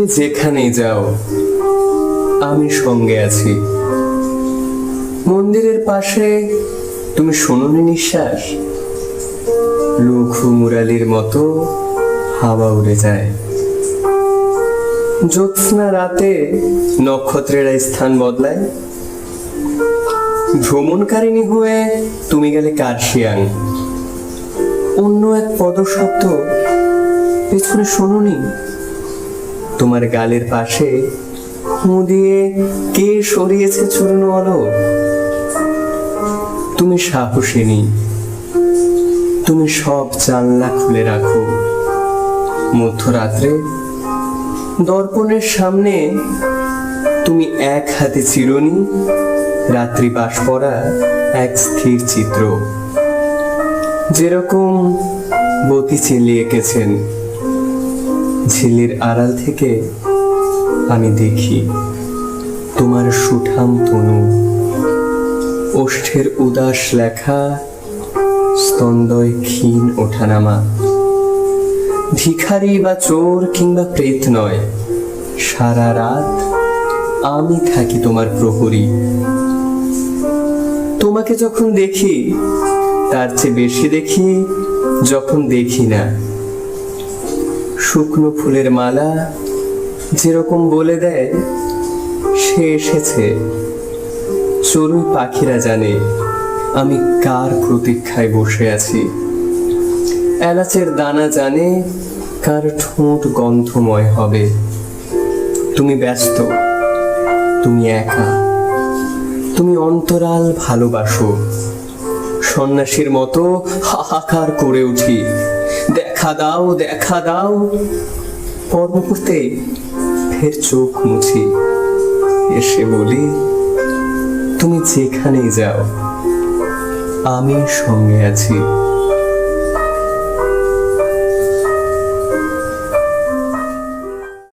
তুমি যেখানেই যাও আমি সঙ্গে আছি। মন্দিরের পাশে তুমি শোনোনি নিঃশ্বাস? লঘু মুরালির মতো হাওয়া উড়ে যায়। জ্যোৎস্না রাতে নক্ষত্রেরা স্থান বদলায়। ভ্রমণকারিণী হয়ে তুমি গেলে কার্শিয়াং। অন্য এক পদশব্দ পেছনে শোনোনি? তোমার গালের পাশে ফুঁ দিয়ে কে সরিয়েছে চূর্ণ আলো? তুমি সাহসিনী, তুমি সব জানলা খুলে রাখো। মধ্যরাত্রে দর্পণের সামনে তুমি এক হাতে চিরুনি, রাত্রি বাস পড়া এক স্থির চিত্র। যেরকম বতী চিলি এঁকেছেন, ঝিলির আড়াল থেকে আমি দেখি তোমার সুঠাম তনু, ওষ্ঠের উদাস লেখা, স্তন্দয় ক্ষীণ ওঠানামা। ভিখারি বা চোর কিংবা প্রেত নয়, সারা রাত আমি থাকি তোমার প্রহরী। তোমাকে যখন দেখি তার চেয়ে বেশি দেখি যখন দেখি না। শুকনো ফুলের মালা যেরকম বলে দেয় সে এসেছে, চড়ুই পাখিরা জানে আমি কার প্রতীক্ষায় বসে আছি। এলাচের দানা জানে কার ঠোঁট গন্ধময় হবে। তুমি ব্যস্ত, তুমি একা, তুমি অন্তরাল ভালোবাসো। সন্ন্যাসীর মতো হাহাকার করে উঠি, দেখা দাও দেখা দাও। পর মুহূর্তে ফের চোখ মুছি, এসে বলি তুমি যেখানেই যাও আমি সঙ্গে আছি।